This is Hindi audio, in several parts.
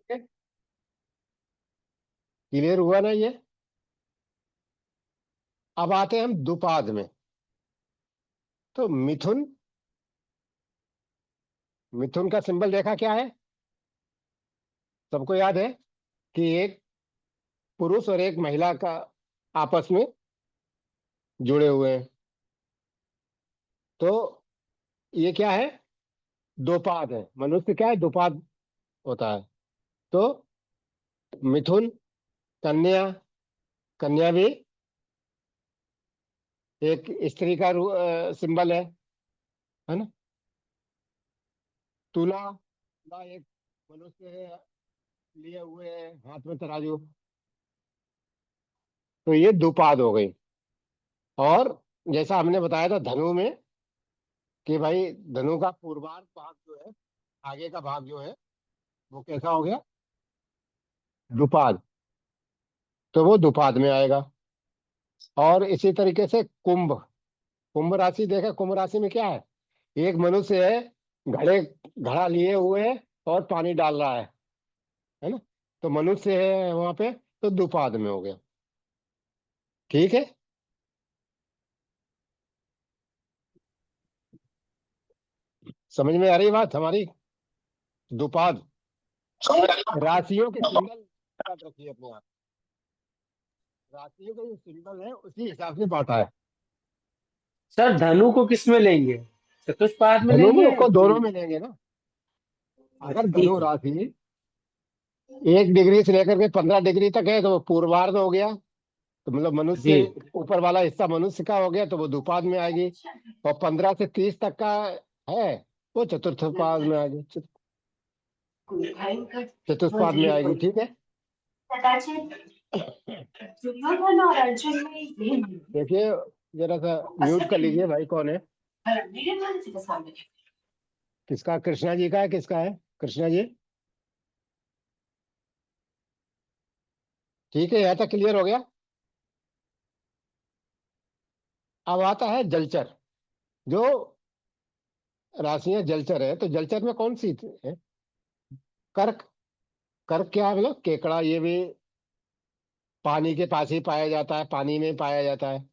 क्लियर हुआ ना ये। अब आते हैं हम दुपाद में। तो मिथुन, मिथुन का सिंबल देखा क्या है? सबको याद है कि एक पुरुष और एक महिला का आपस में जुड़े हुए हैं। तो ये क्या है? दोपाद है। मनुष्य क्या है? दोपाद होता है। तो मिथुन, कन्या, कन्या भी एक स्त्री का सिंबल है ना? तुला, तुला एक मनुष्य है, लिए हुए है हाथ में तराजू। तो ये दुपाद हो गई। और जैसा हमने बताया था धनु में, कि भाई धनु का पूर्वार्ध भाग जो है, आगे का भाग जो है, वो कैसा हो गया? दुपाद। तो वो दुपाद में आएगा। और इसी तरीके से कुंभ, कुंभ राशि देखा? कुंभ राशि में क्या है? एक मनुष्य है, घड़े, घड़ा लिए हुए है और पानी डाल रहा है ना? तो मनुष्य है वहां पे, तो दुपाद में हो गया। ठीक है। समझ में आ रही बात हमारी? दुपाद। राशियों के सिंबल याद रखिए अपने आप। राशियों के जो सिंबल है उसी हिसाब से बांटा है। सर धनु को किस में लेंगे? चतुष्पाद में धनु लेंगे को कि? दोनों में लेंगे ना। अगर अच्छा धनु ठीक है। राशि 1 डिग्री से लेकर के 15 डिग्री तक है तो वो पूर्वार्ध हो गया। तो मतलब जी। मनुष्य, ऊपर वाला हिस्सा मनुष्य का हो गया, तो वो दुपाद में आएगी। और 15 से 30 तक का है, वो चतुर्थपाद में आएगी, चतुष्पाद में आएगी। ठीक है। देखिए, जरा सा म्यूट कर लीजिए भाई। कौन है? किसका? कृष्णा जी का है? किसका है? कृष्णा जी। ठीक है, यहाँ तक क्लियर हो गया। अब आता है जलचर। जो राशियां जलचर है, तो जलचर में कौन सी है? कर्क। कर्क क्या है? मतलब केकड़ा, ये भी पानी के पास ही पाया जाता है, पानी में पाया जाता है।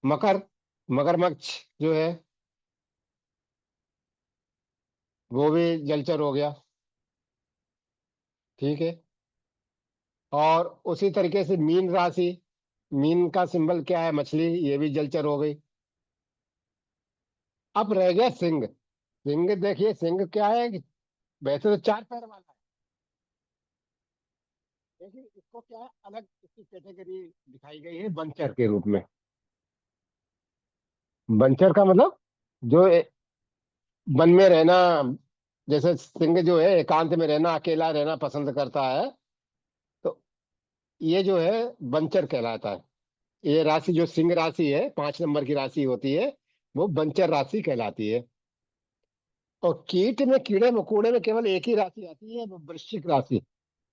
मकर, मगरमच्छ जो है, वो भी जलचर हो गया। ठीक है। और उसी तरीके से मीन राशि, मीन का सिंबल क्या है? मछली, ये भी जलचर हो गई। अब रह गया सिंह। सिंह देखिए, सिंह क्या है कि वैसे तो 4 पैर वाला है, लेकिन इसको क्या है, अलग इसकी कैटेगरी दिखाई गई है बंचर के रूप में। बंचर का मतलब जो वन में रहना, जैसे सिंह जो है एकांत में रहना, अकेला रहना पसंद करता है, तो ये जो है बंचर कहलाता है। ये राशि जो सिंह राशि है, 5 नंबर की राशि होती है, वो बंचर राशि कहलाती है। और कीट में, कीड़े मकोड़े में केवल एक ही राशि आती है, वो वृश्चिक राशि।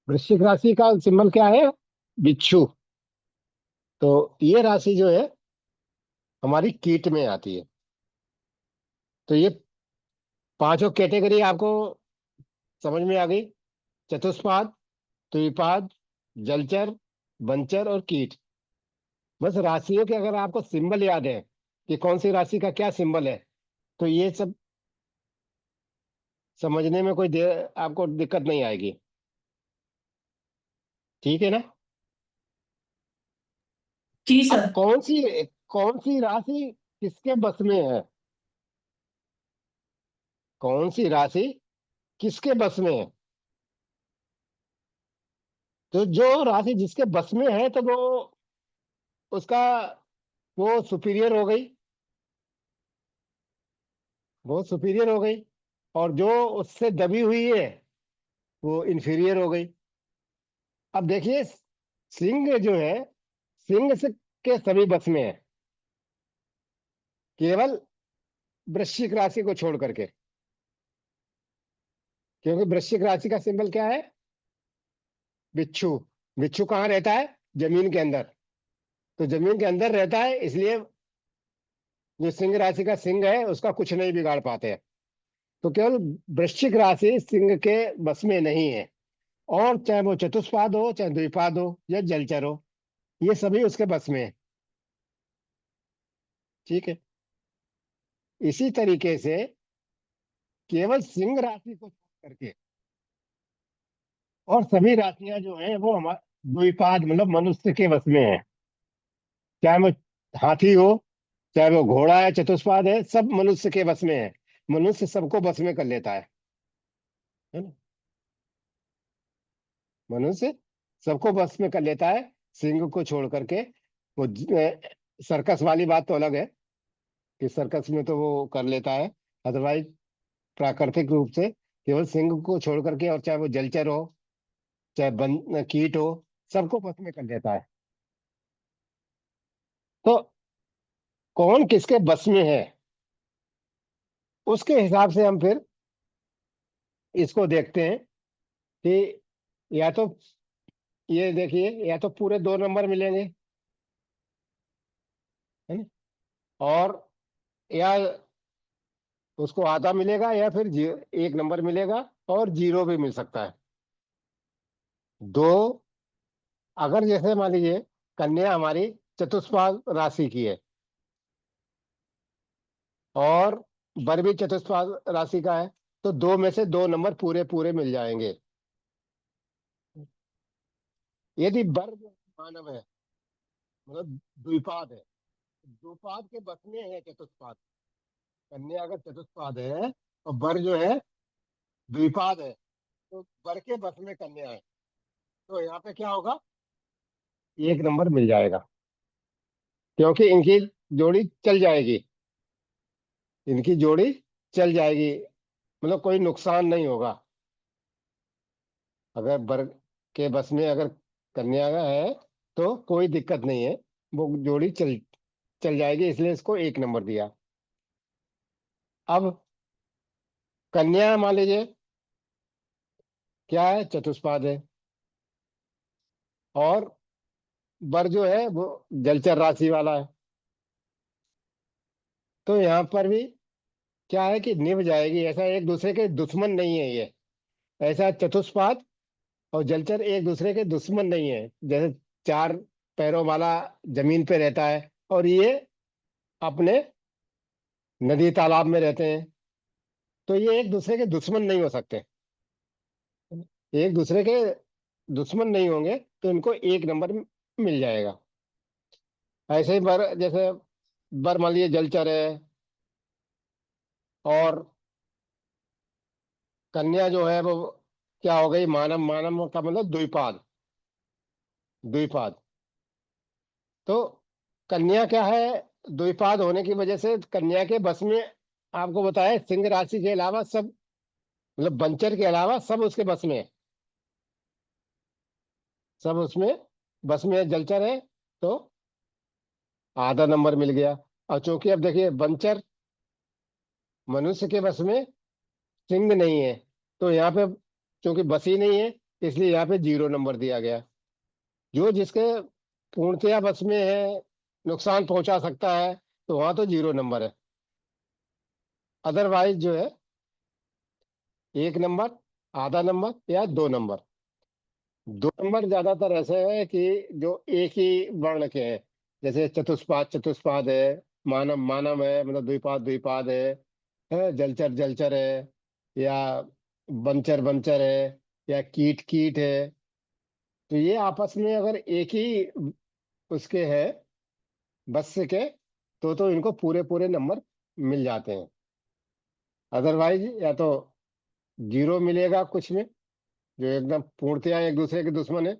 वृश्चिक राशि का सिंबल क्या है? बिच्छू। तो ये राशि जो है हमारी कीट में आती है। तो ये पांचों कैटेगरी आपको समझ में आ गई। चतुष्पाद, द्विपाद, जलचर, बंचर और कीट। बस राशियों के अगर आपको सिंबल याद है कि कौन सी राशि का क्या सिंबल है, तो ये सब समझने में कोई आपको दिक्कत नहीं आएगी। ठीक है ना? जी अब सर। कौन सी राशि किसके बस में है? कौन सी राशि किसके बस में है? तो जो राशि जिसके बस में है, तो उसका वो सुपीरियर हो गई, वो सुपीरियर हो गई। और जो उससे दबी हुई है, वो इंफीरियर हो गई। अब देखिए, सिंह जो है, सिंह से के सभी बस में है, केवल वृश्चिक राशि को छोड़ करके। क्योंकि वृश्चिक राशि का सिंबल क्या है? बिच्छू। बिच्छू कहाँ रहता है? जमीन के अंदर। तो जमीन के अंदर रहता है, इसलिए जो सिंह राशि का सिंह है उसका कुछ नहीं बिगाड़ पाते हैं। तो केवल वृश्चिक राशि सिंह के बस में नहीं है। और चाहे वो चतुष्पाद हो, चाहे द्विपाद हो, या जलचर हो, ये सभी उसके बस में है। ठीक है। इसी तरीके से केवल सिंह राशि को छोड़ करके और सभी राशियां जो हैं वो हमारे द्विपाद मतलब मनुष्य के बस में है। चाहे वो हाथी हो, चाहे वो घोड़ा है, चतुष्पाद है, सब मनुष्य के बस में है। मनुष्य सबको बस में कर लेता है ना। मनुष्य सबको बस में कर लेता है, सिंह को छोड़ करके। वो सर्कस वाली बात तो अलग है कि सर्कस में तो वो कर लेता है। अदरवाइज प्राकृतिक रूप से केवल सिंह को छोड़ करके, और चाहे वो जलचर हो, चाहे कीट हो, सबको बस में कर लेता है। तो कौन किसके बस में है, उसके हिसाब से हम फिर इसको देखते हैं कि या तो ये देखिए, या तो पूरे 2 नंबर मिलेंगे, है ना, और या उसको आधा मिलेगा, या फिर 1 नंबर मिलेगा, और 0 भी मिल सकता है। दो, अगर जैसे मान लीजिए कन्या हमारी चतुष्पाद राशि की है, और वर भी चतुष्पाद राशि का है, तो 2 में से 2 नंबर पूरे पूरे मिल जाएंगे। यदि वर जो मानव है, मतलब द्विपाद है, द्विपाद के बस में है चतुष्पाद। कन्या अगर चतुष्पाद है और वर जो है द्विपाद है, तो वर के बस में कन्या है, तो यहाँ पे क्या होगा, 1 नंबर मिल जाएगा, क्योंकि इनकी जोड़ी चल जाएगी। इनकी जोड़ी चल जाएगी, मतलब कोई नुकसान नहीं होगा। अगर वर के बस में अगर कन्या का है तो कोई दिक्कत नहीं है, वो जोड़ी चल चल जाएगी, इसलिए इसको 1 नंबर दिया। अब कन्या मान लीजिए क्या है, चतुष्पाद है, और वर जो है वो जलचर राशि वाला है। तो यहाँ पर भी क्या है कि निभ जाएगी, ऐसा एक दूसरे के दुश्मन नहीं है ये। ऐसा चतुष्पाद और जलचर एक दूसरे के दुश्मन नहीं है। जैसे 4 पैरों वाला जमीन पे रहता है, और ये अपने नदी तालाब में रहते हैं, तो ये एक दूसरे के दुश्मन नहीं हो सकते। एक दूसरे के दुश्मन नहीं होंगे, तो इनको 1 नंबर मिल जाएगा। ऐसे ही बर जैसे बर मान लीजिए जलचर है, और कन्या जो है वो क्या हो गई, मानव। मानव का मतलब द्विपाद। द्विपाद। तो कन्या क्या है, द्विपाद होने की वजह से कन्या के बस में, आपको बताया, सिंह राशि के अलावा सब, मतलब बंचर के अलावा सब उसके बस में है। सब उसमें बस में है, जलचर है, तो आधा नंबर मिल गया। और चूंकि अब देखिए बंचर मनुष्य के बस में, सिंह नहीं है, तो यहाँ पे चूंकि बस ही नहीं है, इसलिए यहाँ पे 0 नंबर दिया गया। जो जिसके पूर्णतया बस में है, नुकसान पहुंचा सकता है, तो वहां तो 0 नंबर है। अदरवाइज जो है 1 नंबर, आधा नंबर, या 2 नंबर। 2 नंबर ज्यादातर ऐसे है कि जो एक ही वर्ण के हैं। जैसे चतुष्पाद चतुष्पाद है, मानव मानव है, मतलब द्विपाद द्विपाद है, जलचर जलचर है, या बंचर बंचर है, या कीट कीट है। तो ये आपस में अगर एक ही उसके है, बस के, तो इनको पूरे पूरे नंबर मिल जाते हैं। अदरवाइज या तो 0 मिलेगा कुछ में, जो एकदम पूर्णतया एक दूसरे के दुश्मन है।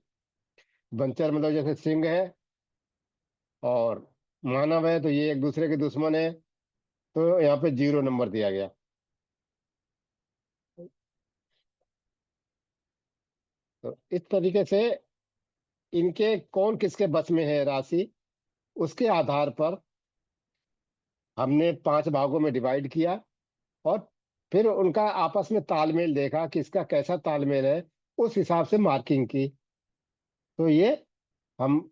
बंचर मतलब जैसे सिंह है, और मानव है, तो ये एक दूसरे के दुश्मन है, तो यहाँ पे 0 नंबर दिया गया। तो इस तरीके से इनके कौन किसके बस में है राशि, उसके आधार पर हमने 5 भागों में डिवाइड किया, और फिर उनका आपस में तालमेल देखा कि इसका कैसा तालमेल है, उस हिसाब से मार्किंग की। तो ये हम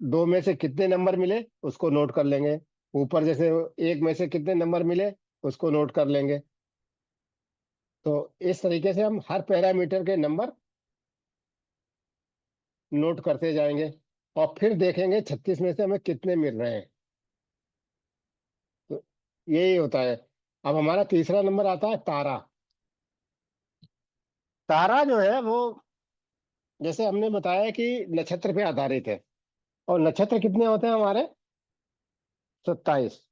2 में से कितने नंबर मिले उसको नोट कर लेंगे। ऊपर जैसे 1 में से कितने नंबर मिले उसको नोट कर लेंगे। तो इस तरीके से हम हर पैरामीटर के नंबर नोट करते जाएंगे और फिर देखेंगे 36 में से हमें कितने मिल रहे हैं। तो यही होता है। अब हमारा तीसरा नंबर आता है तारा। तारा जो है वो, जैसे हमने बताया कि नक्षत्र पे आधारित है। और नक्षत्र कितने होते हैं हमारे? 27।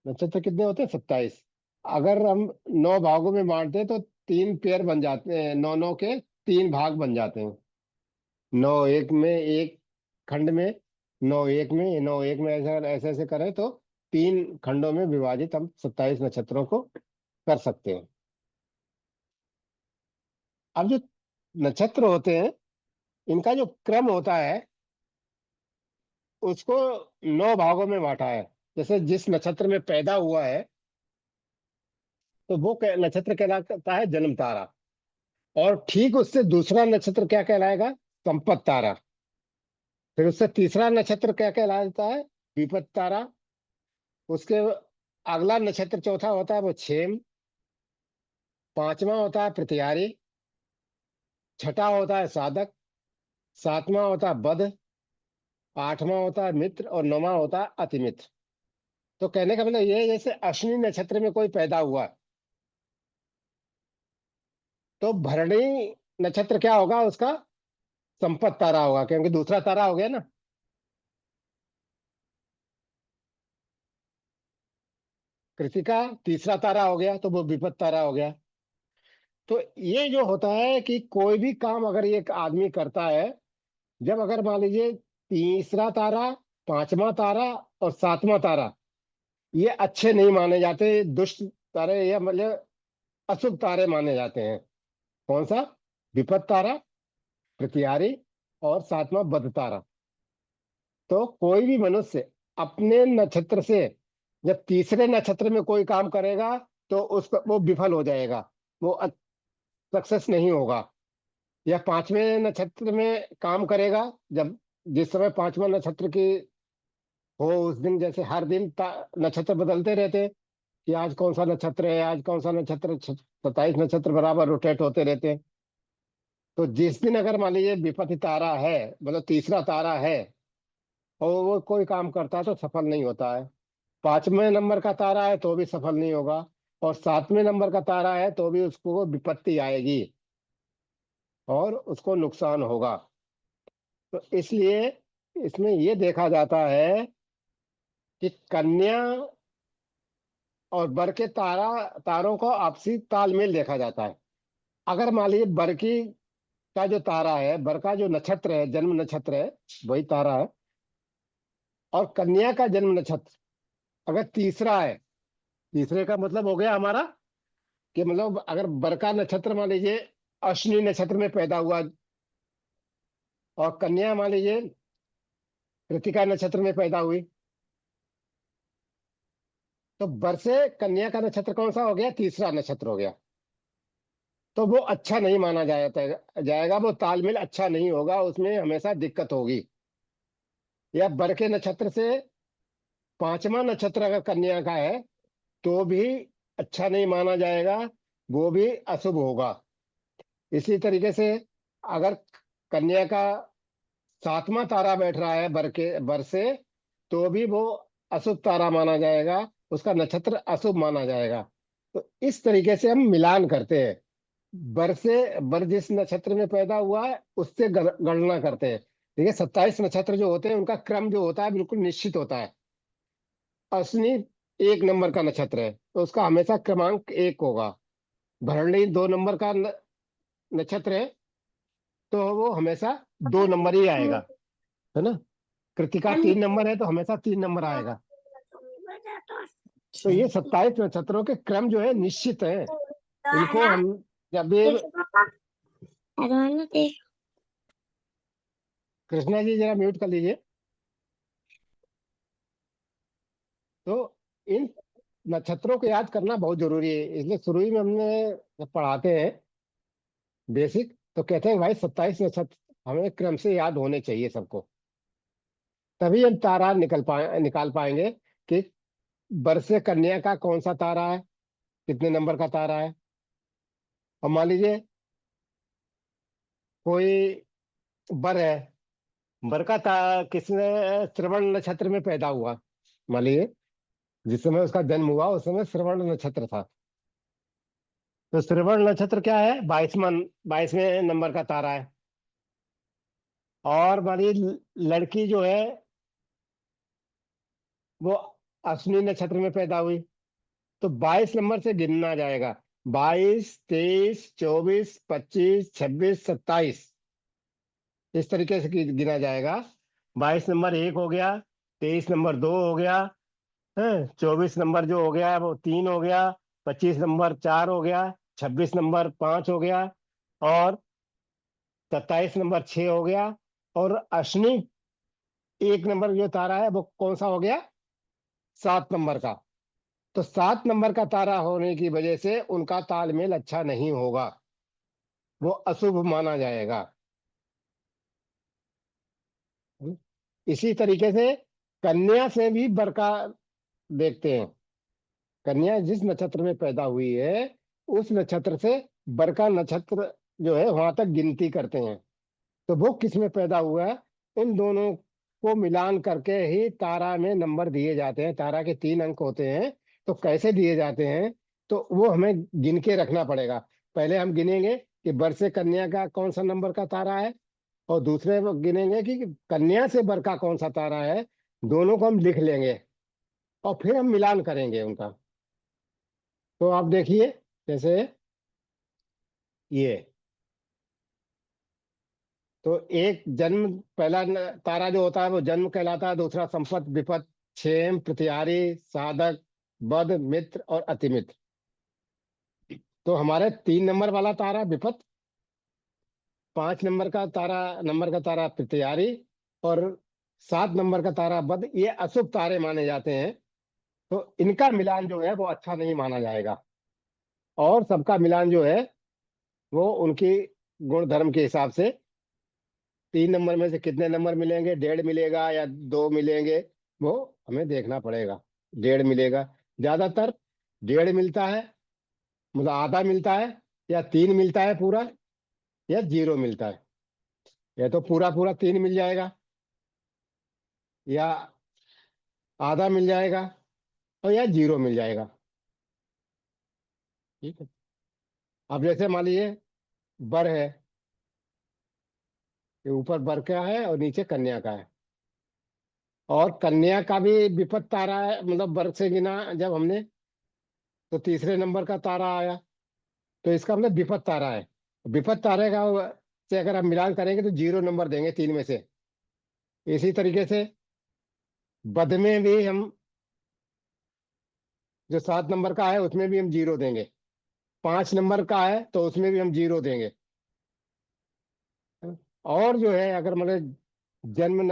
नक्षत्र कितने होते हैं? 27। अगर हम 9 भागों में बांटते हैं तो 3 पेयर बन जाते हैं, 9 9 के 3 भाग बन जाते हैं। 9 एक में, एक खंड में, 9 एक में, 9 एक में, ऐसा ऐसे ऐसे करें तो 3 खंडों में विभाजित हम 27 नक्षत्रों को कर सकते हैं। अब जो नक्षत्र होते हैं, इनका जो क्रम होता है उसको 9 भागों में बांटा है। जैसे जिस नक्षत्र में पैदा हुआ है तो वो नक्षत्र कहलाता है जन्म तारा। और ठीक उससे दूसरा नक्षत्र क्या कहलाएगा? संपत तारा। फिर उससे तीसरा नक्षत्र क्या कहलाता है? विपत तारा। उसके अगला नक्षत्र चौथा होता है वो क्षेम। पांचवा होता है प्रतिहारी। छठा होता है साधक। सातवां होता है बध। आठवां होता है मित्र और नौवां होता है अति मित्र। तो कहने का मतलब ये है, जैसे अश्विनी नक्षत्र में कोई पैदा हुआ तो भरणी नक्षत्र क्या होगा उसका? संपत तारा होगा, क्योंकि दूसरा तारा हो गया ना। कृतिका तीसरा तारा हो गया तो वो विपत तारा हो गया। तो ये जो होता है कि कोई भी काम अगर ये एक आदमी करता है, जब अगर मान लीजिए तीसरा तारा, पांचवा तारा और सातवां तारा ये अच्छे नहीं माने जाते, दुष्ट तारे, ये मतलब अशुभ तारे माने जाते हैं। कौन सा? विपत तारा, प्रतिहारी और सातवां बद तारा। तो कोई भी मनुष्य अपने नक्षत्र से जब तीसरे नक्षत्र में कोई काम करेगा तो उसको वो विफल हो जाएगा, वो सक्सेस नहीं होगा। या पांचवें नक्षत्र में काम करेगा, जब जिस समय पांचवा नक्षत्र की हो उस दिन, जैसे हर दिन नक्षत्र बदलते रहते हैं कि आज कौन सा नक्षत्र है, आज कौन सा नक्षत्र, 27 नक्षत्र बराबर रोटेट होते रहते हैं। तो जिस दिन अगर मान लीजिए विपत्ति तारा है, मतलब तीसरा तारा है, और वो कोई काम करता है तो सफल नहीं होता है। पांचवें नंबर का तारा है तो भी सफल नहीं होगा। और सातवें नंबर का तारा है तो भी उसको विपत्ति आएगी और उसको नुकसान होगा। तो इसलिए इसमें ये देखा जाता है कि कन्या और बर के तारों को आपसी तालमेल देखा जाता है। अगर मान लीजिए बर की का जो तारा है, बर का जो नक्षत्र है, जन्म नक्षत्र है, वही तारा है। और कन्या का जन्म नक्षत्र अगर तीसरा है, तीसरे का मतलब हो गया हमारा कि मतलब अगर बर का नक्षत्र मान लीजिए अश्विनी नक्षत्र में पैदा हुआ और कन्या मान लीजिए कृतिका नक्षत्र में पैदा हुई, तो बर से कन्या का नक्षत्र कौन सा हो गया? तीसरा नक्षत्र हो गया। तो वो अच्छा नहीं माना जाएगा, वो तालमेल अच्छा नहीं होगा, उसमें हमेशा दिक्कत होगी। या बर के नक्षत्र से पांचवा नक्षत्र अगर कन्या का है तो भी अच्छा नहीं माना जाएगा, वो भी अशुभ होगा। इसी तरीके से अगर कन्या का सातवां तारा बैठ रहा है बर से, तो भी वो अशुभ तारा माना जाएगा, उसका नक्षत्र अशुभ माना जाएगा। तो इस तरीके से हम मिलान करते हैं। बर जिस नक्षत्र में पैदा हुआ है उससे गणना करते हैं। देखिए 27 नक्षत्र जो होते हैं उनका क्रम जो होता है बिल्कुल निश्चित होता है। अश्विनी 1 नंबर का नक्षत्र है तो उसका हमेशा क्रमांक 1 होगा। भरणी 2 नंबर का नक्षत्र है तो वो हमेशा 2 नंबर ही आएगा, है ना। कृतिका 3 नंबर है तो हमेशा 3 नंबर आएगा। तो ये 27 नक्षत्रों के क्रम जो है निश्चित है। इनको हम जब भी, कृष्णा जी जरा म्यूट कर लीजिए। तो इन नक्षत्रों को याद करना बहुत जरूरी है, इसलिए शुरू ही में हमने जब पढ़ाते हैं बेसिक तो कहते हैं भाई 27 नक्षत्र हमें क्रम से याद होने चाहिए सबको। तभी हम तारा निकाल पाएंगे कि बर से कन्या का कौन सा तारा है, कितने नंबर का तारा है। और मान लीजिए कोई बर है, बर का किसने श्रवण नक्षत्र में पैदा हुआ, मान लीजिए जिस समय उसका जन्म हुआ उस समय श्रवण नक्षत्र था। तो श्रवण नक्षत्र क्या है, 22वें नंबर का तारा है। और मान लीजिए लड़की जो है वो अश्विनी नक्षत्र में पैदा हुई, तो 22 नंबर से गिनना जाएगा। 22, 23, 24, 25, 26, 27, इस तरीके से गिना जाएगा। 22 नंबर एक हो गया, 23 नंबर दो हो गया है, 24 नंबर जो हो गया वो तीन हो गया, 25 नंबर चार हो गया, 26 नंबर पांच हो गया, और 27 नंबर छह हो गया। और अश्विनी एक नंबर जो तारा है वो कौन सा हो गया, 7 नंबर का। तो 7 नंबर का तारा होने की वजह से उनका तालमेल अच्छा नहीं होगा, वो अशुभ माना जाएगा। इसी तरीके से कन्या से भी बरका देखते हैं। कन्या जिस नक्षत्र में पैदा हुई है उस नक्षत्र से बरका नक्षत्र जो है वहां तक गिनती करते हैं। तो वो किस में पैदा हुआ है, इन दोनों को मिलान करके ही तारा में नंबर दिए जाते हैं। तारा के 3 अंक होते हैं, तो कैसे दिए जाते हैं, तो वो हमें गिन के रखना पड़ेगा। पहले हम गिनेंगे कि बर से कन्या का कौन सा नंबर का तारा है, और दूसरे वो गिनेंगे कि कन्या से बर का कौन सा तारा है। दोनों को हम लिख लेंगे और फिर हम मिलान करेंगे उनका। तो आप देखिए, जैसे ये, तो एक जन्म पहला तारा जो होता है वो जन्म कहलाता है, दूसरा संपत, विपत, क्षेम, प्रतिहारी, साधक, बद, मित्र और अतिमित्र। तो हमारे 3 नंबर वाला तारा विपत, 5 नंबर का तारा प्रतिहारी, और 7 नंबर का तारा बद, ये अशुभ तारे माने जाते हैं। तो इनका मिलान जो है वो अच्छा नहीं माना जाएगा। और सबका मिलान जो है वो उनकी गुण धर्म के हिसाब से, 3 नंबर में से कितने नंबर मिलेंगे, डेढ़ मिलेगा या दो मिलेंगे, वो हमें देखना पड़ेगा। डेढ़ मिलेगा, ज्यादातर डेढ़ मिलता है, मतलब आधा मिलता है, या तीन मिलता है पूरा, या जीरो मिलता है। या तो पूरा पूरा तीन मिल जाएगा, या आधा मिल जाएगा, और या जीरो मिल जाएगा। ठीक है। अब जैसे मान लीजिए बर है, ये ऊपर बर का है और नीचे कन्या का है, और कन्या का भी विपत तारा है, मतलब बर से गिना जब हमने, तो तीसरे नंबर का तारा आया, तो इसका मतलब विपत तारा है। विपत तारे का से अगर हम मिलान करेंगे तो 0 नंबर देंगे 3 में से। इसी तरीके से बद में भी हम, जो 7 नंबर का है उसमें भी हम जीरो देंगे, 5 नंबर का है तो उसमें भी हम जीरो देंगे। और जो है अगर मतलब जन्म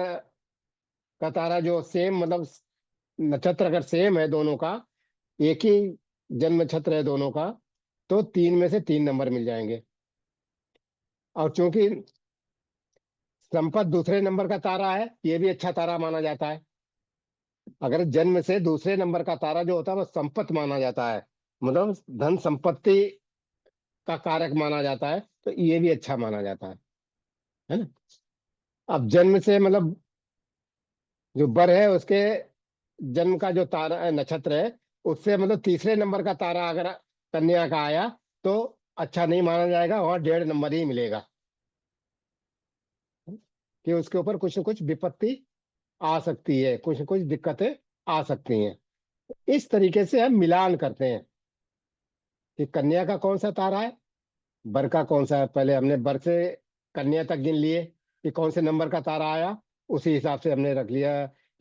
का तारा जो सेम, मतलब नक्षत्र अगर सेम है दोनों का, एक ही जन्म नक्षत्र है दोनों का, तो 3 में से 3 नंबर मिल जाएंगे। और चूंकि संपत दूसरे नंबर का तारा है, ये भी अच्छा तारा माना जाता है। अगर जन्म से दूसरे नंबर का तारा जो होता है वो संपत माना जाता है, मतलब धन संपत्ति का कारक माना जाता है, तो ये भी अच्छा माना जाता है ना। अब जन्म से मतलब जो बर है उसके जन्म का जो तारा नक्षत्र है, उससे मतलब तीसरे नंबर का तारा अगर कन्या का आया तो अच्छा नहीं माना जाएगा, वहां डेढ़ नंबर ही मिलेगा, कि उसके ऊपर कुछ न कुछ विपत्ति आ सकती है, कुछ न कुछ दिक्कतें आ सकती हैं। इस तरीके से हम मिलान करते हैं कि कन्या का कौन सा तारा है, बर का कौन सा है। पहले हमने बर से कन्या तक गिन लिए कि कौन से नंबर का तारा आया, उसी हिसाब से हमने रख लिया।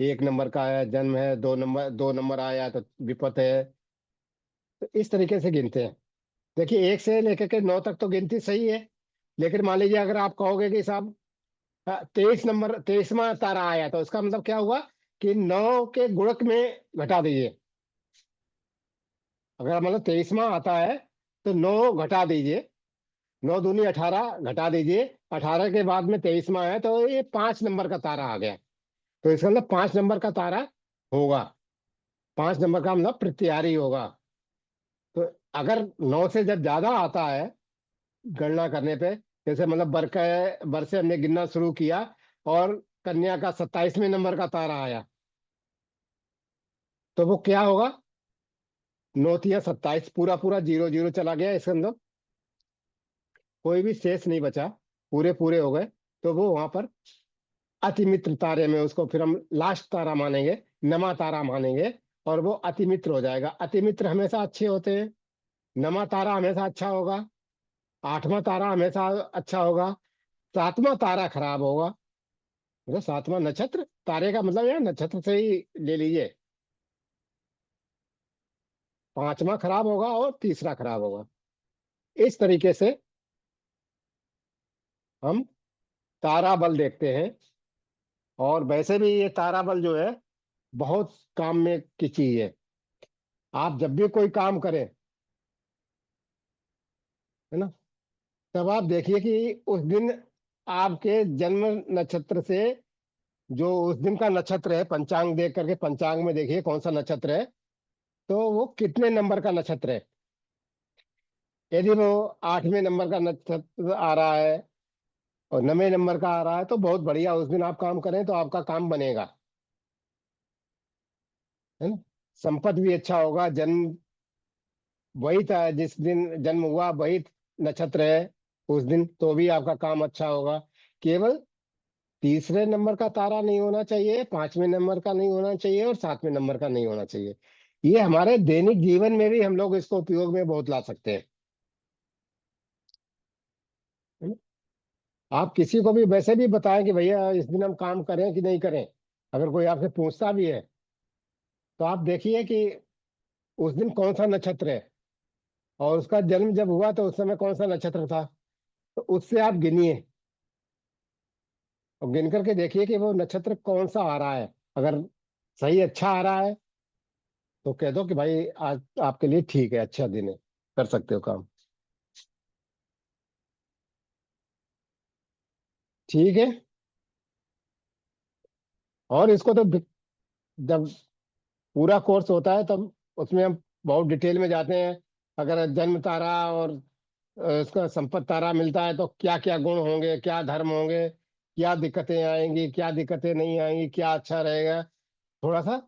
1 नंबर का है जन्म है, 2 नंबर आया तो विपत है। तो इस तरीके से गिनते हैं। देखिए 1 से लेकर के 9 तक तो गिनती सही है, लेकिन मान लीजिए अगर आप कहोगे कि साहब 23 नंबर 23वां तारा आया, तो इसका मतलब क्या हुआ कि 9 के गुणक में घटा दीजिए। अगर मतलब 23वां आता है तो 9 घटा दीजिए, 9 दूनी 18 घटा दीजिए, 18 के बाद में 23वां है, तो ये 5 नंबर का तारा आ गया। तो इसका मतलब 5 नंबर का तारा होगा। 5 नंबर का मतलब प्रत्यारी होगा। तो अगर 9 से जब ज्यादा आता है गणना करने पे, जैसे मतलब बर से हमने गिनना शुरू किया और कन्या का 27वें नंबर का तारा आया, तो वो क्या होगा? 9 तिया 27, पूरा पूरा 0 0 चला गया इसके अंदर, कोई भी शेष नहीं बचा, पूरे पूरे हो गए। तो वो वहां पर अतिमित्र तारे में, उसको फिर हम लास्ट तारा मानेंगे, नमा तारा मानेंगे, और वो अतिमित्र हो जाएगा। अतिमित्र हमेशा अच्छे होते हैं, नमा तारा हमेशा अच्छा होगा, 8वां तारा हमेशा अच्छा होगा, 7वां तारा खराब होगा। मतलब 7वां नक्षत्र, तारे का मतलब यार नक्षत्र से ही ले लीजिए। 5वां खराब होगा और तीसरा खराब होगा। इस तरीके से हम तारा बल देखते हैं। और वैसे भी ये तारा बल जो है बहुत काम में की चीज है। आप जब भी कोई काम करें, है ना, तब आप देखिए कि उस दिन आपके जन्म नक्षत्र से, जो उस दिन का नक्षत्र है, पंचांग देख करके पंचांग में देखिए कौन सा नक्षत्र है, तो वो कितने नंबर का नक्षत्र है। यदि वो 8वें नंबर का नक्षत्र आ रहा है और 9वें नंबर का आ रहा है, तो बहुत बढ़िया, उस दिन आप काम करें तो आपका काम बनेगा, है ना। संपत्ति भी अच्छा होगा। जन्म वही था, जिस दिन जन्म हुआ वही नक्षत्र है उस दिन, तो भी आपका काम अच्छा होगा। केवल तीसरे नंबर का तारा नहीं होना चाहिए, 5वें नंबर का नहीं होना चाहिए, और 7वें नंबर का नहीं होना चाहिए। ये हमारे दैनिक जीवन में भी हम लोग इसको उपयोग में बहुत ला सकते हैं, है ना? आप किसी को भी वैसे भी बताएं कि भैया इस दिन हम काम करें कि नहीं करें, अगर कोई आपसे पूछता भी है, तो आप देखिए कि उस दिन कौन सा नक्षत्र है, और उसका जन्म जब हुआ तो उस समय कौन सा नक्षत्र था, तो उससे आप गिनिए और गिन करके देखिए कि वो नक्षत्र कौन सा आ रहा है। अगर सही अच्छा आ रहा है तो कह दो कि भाई आज आपके लिए ठीक है, अच्छा दिन है, कर सकते हो काम। ठीक है। और इसको तो जब पूरा कोर्स होता है तब उसमें हम बहुत डिटेल में जाते हैं। अगर जन्म तारा और इसका संपत्ति तारा मिलता है तो क्या क्या गुण होंगे, क्या धर्म होंगे, क्या दिक्कतें आएंगी, क्या दिक्कतें नहीं आएंगी, क्या अच्छा रहेगा, थोड़ा सा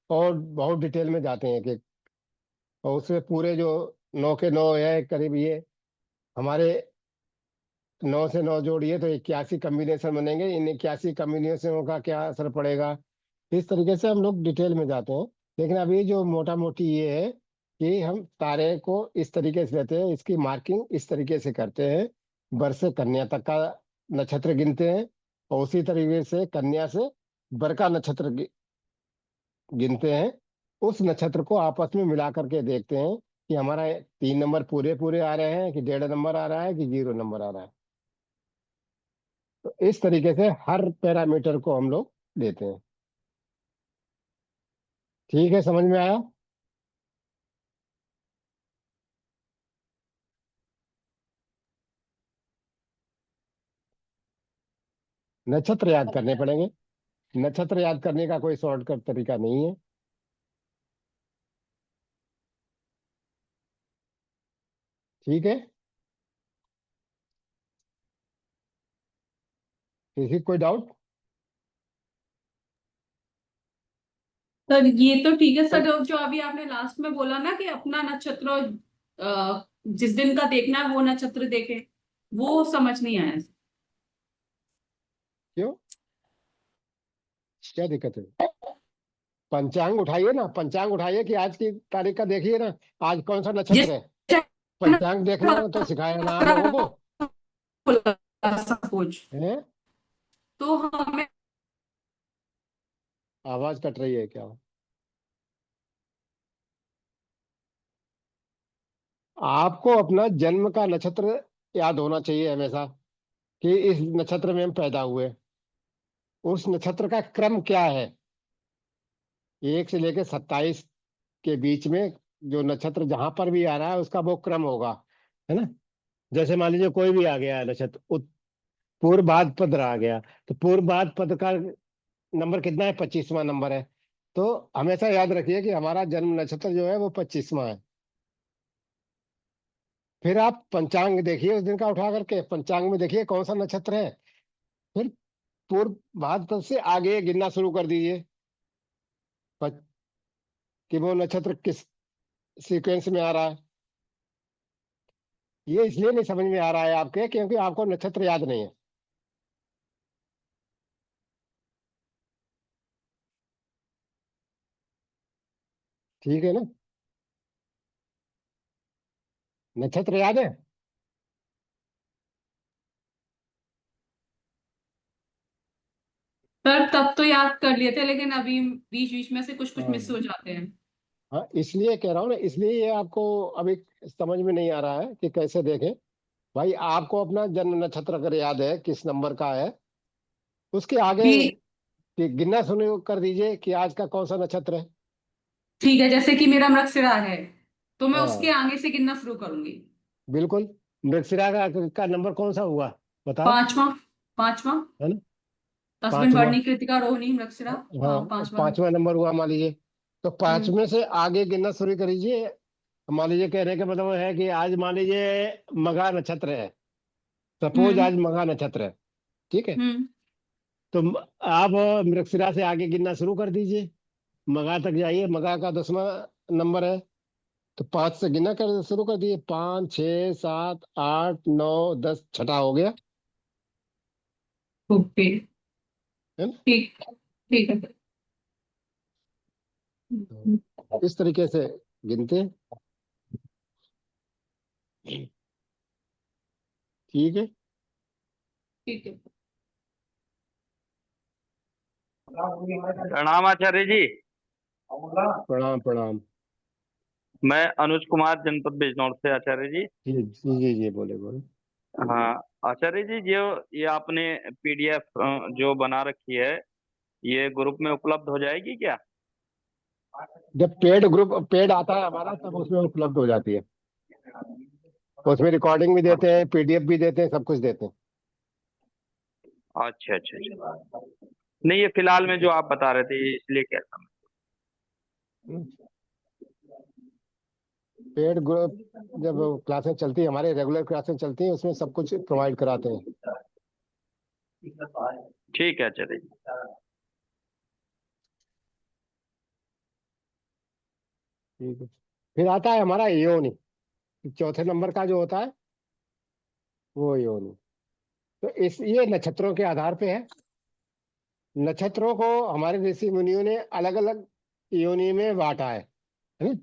और बहुत डिटेल में जाते हैं कि, और उसमें पूरे जो 9 के 9 है करीब, ये हमारे 9 से 9 जोड़िए तो 81 कम्बिनेशन बनेंगे। इन 81 कम्बिनेशनों का क्या असर पड़ेगा, इस तरीके से हम लोग डिटेल में जाते हैं। लेकिन अभी जो मोटा मोटी ये है कि हम तारे को इस तरीके से लेते हैं, इसकी मार्किंग इस तरीके से करते हैं, वर से कन्या तक का नक्षत्र गिनते हैं, और उसी तरीके से कन्या से वर का नक्षत्र गिनते हैं। उस नक्षत्र को आपस में मिला करके देखते हैं कि हमारा 3 नंबर पूरे पूरे आ रहे हैं, कि 1.5 नंबर आ रहा है, कि 0 नंबर आ रहा है। तो इस तरीके से हर पैरामीटर को हम लोग देते हैं। ठीक है, समझ में आया? नक्षत्र याद करने पड़ेंगे। नक्षत्र याद करने का कोई शॉर्टकट तरीका नहीं है। ठीक है, किसी कोई डाउट? सर ये तो ठीक है सर, जो अभी आपने लास्ट में बोला ना कि अपना नक्षत्र जिस दिन का देखना है वो नक्षत्र देखे, वो समझ नहीं आया। क्यों, क्या दिक्कत है? पंचांग उठाइए ना, पंचांग उठाइए कि आज की तारीख का देखिए ना, आज कौन सा जिस नक्षत्र है। पंचांग देखना तो सिखाया ना आप लोगों को, सपोज, है? तो हमें आवाज कट रही है क्या? आपको अपना जन्म का नक्षत्र याद होना चाहिए हमेशा, कि इस नक्षत्र में हम पैदा हुए। उस नक्षत्र का क्रम क्या है, 1 से लेकर 27 के बीच में जो नक्षत्र जहां पर भी आ रहा है उसका वो क्रम होगा, है ना। जैसे मान लीजिए कोई भी आ गया है नक्षत्र, पूर्व भाद्रपद आ गया, तो पूर्व भाद्रपद का नंबर कितना है? 25वां नंबर है। तो हमेशा याद रखिए कि हमारा जन्म नक्षत्र जो है वो 25वां है। फिर आप पंचांग देखिए उस दिन का उठा करके, पंचांग में देखिए कौन सा नक्षत्र है। फिर पूर्व भाद्र से आगे गिनना शुरू कर दीजिए, प- कि वो नक्षत्र किस सीक्वेंस में आ रहा है। ये इसलिए नहीं समझ में आ रहा है आपके, क्योंकि आपको नक्षत्र याद नहीं है। ठीक है ना? नक्षत्र याद है? सर तब तो याद कर लिए थे, लेकिन अभी बीच बीच में से कुछ कुछ हाँ मिस हो जाते हैं। हाँ, इसलिए कह रहा हूँ ना, इसलिए ये आपको अभी समझ में नहीं आ रहा है कि कैसे देखें। भाई आपको अपना जन्म नक्षत्र अगर याद है किस नंबर का है, उसके आगे भी गिनना शुरू कर दीजिए कि आज का कौन सा नक्षत्र है। ठीक है, जैसे कि मेरा मृगशिरा है, तो मैं उसके हाँ आगे से गिनना शुरू करूंगी। बिल्कुल। मृगशिरा का नंबर कौन सा हुआ, बताओ। पांचवा। पांचवा। है ना? अश्विन, पांचवा। भरणी, कृतिका, रोहिणी, मृगशिरा। हाँ, हाँ पांचवा है। पांचवा नंबर हुआ मान लीजिए। तो हम्म। पांचवे से आगे गिनना शुरू करीजिए। मान लीजिए कहने का मतलब है कि आज मान लीजिए मघा नक्षत्र है। सपोज हम्म। आज मघा नक्षत्र है। ठीक है। हम्म। तो आप मृगशिरा से आगे गिनना शुरू कर दीजिए, मघा तक जाइए, मघा का 10वां नंबर है। तो 5 से गिनना कर शुरू कर दिए, 5, 6, 7, 8, 9, 10, छठा हो गया। ओके। है ना? ठीक। ठीक है। तो इस तरीके से गिनते हैं। ठीक है। ठीक है। प्रणाम आचार्य जी। प्रणाम प्रणाम। मैं अनुज कुमार, जनपद बिजनौर से आचार्य जी। जी जी जी जी, बोले बोले। हाँ आचार्य जी, जो ये आपने पीडीएफ जो बना रखी है, ये ग्रुप में उपलब्ध हो जाएगी क्या? जब पेड ग्रुप पेड आता है हमारा, तब उसमें उपलब्ध हो जाती है। उसमें रिकॉर्डिंग भी देते हैं, पीडीएफ भी देते हैं, सब कुछ देते हैं। अच्छा अच्छा अच्छा। नहीं, ये फिलहाल में जो आप बता रहे थे इसलिए क्या था। पेड ग्रुप जब क्लासेस चलती है, हमारे रेगुलर क्लासेस चलती हैं, उसमें सब कुछ प्रोवाइड कराते हैं। ठीक है आचार्य जी। ठीक है। फिर आता है हमारा योनि, चौथे नंबर का जो होता है वो योनि। तो इस ये नक्षत्रों के आधार पे है। नक्षत्रों को हमारे ऋषि मुनियों ने अलग अलग योनि में बांटा है ना?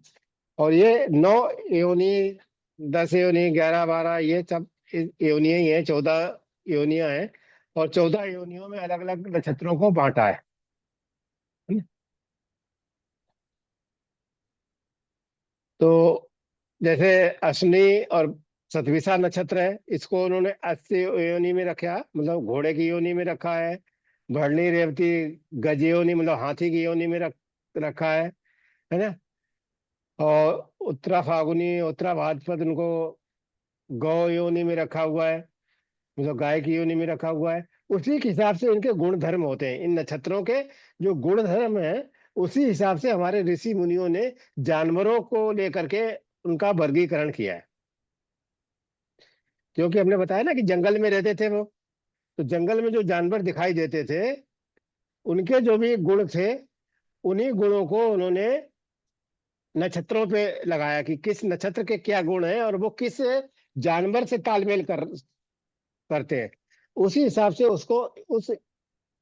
और ये 9 योनि, 10 योनि, 11, 12, ये सब योनियां ही है, 14 योनियां हैं। और 14 योनियों में अलग अलग नक्षत्रों को बांटा है ना? तो जैसे अश्विनी और सतविसा नक्षत्र है, इसको उन्होंने 80 योनि में रखा, मतलब घोड़े की योनि में रखा है। भरणी रेवती गज योनि, मतलब हाथी की योनि में रखा है ना? और उत्तरा फागुनी, उत्तरा भाद्रपद, उनको गौ योनि में रखा हुआ है, मतलब गाय की योनि में रखा हुआ है। उसी के हिसाब से इनके गुण धर्म होते हैं, इन नक्षत्रों के जो गुण धर्म है, उसी हिसाब से हमारे ऋषि मुनियों ने जानवरों को लेकर के उनका वर्गीकरण किया है। क्योंकि हमने बताया ना कि जंगल में रहते थे वो, तो जंगल में जो जानवर दिखाई देते थे, उनके जो भी गुण थे, उन्हीं गुणों को उन्होंने नक्षत्रों पे लगाया कि किस नक्षत्र के क्या गुण हैं और वो किस जानवर से तालमेल करते हैं। उसी हिसाब से उसको उस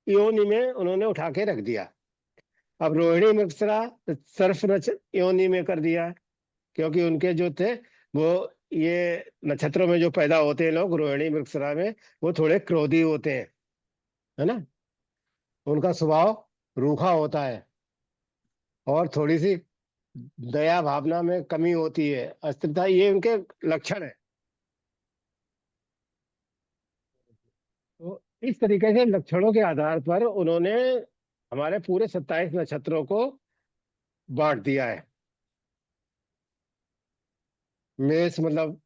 योनि में उन्होंने उठा के रख दिया। अब रोहिणी मृगशिरा सर्फ योनि में कर दिया, क्योंकि उनके जो थे वो, ये नक्षत्रों में जो पैदा होते हैं लोग रोहिणी मृगशिरा में, वो थोड़े क्रोधी होते हैं, है ना? उनका स्वभाव रूखा होता है, और थोड़ी सी दया भावना में कमी होती है, अस्थिरता, ये उनके लक्षण है। तो इस तरीके से लक्षणों के आधार पर उन्होंने हमारे पूरे 27 नक्षत्रों को बांट दिया है। मेष मतलब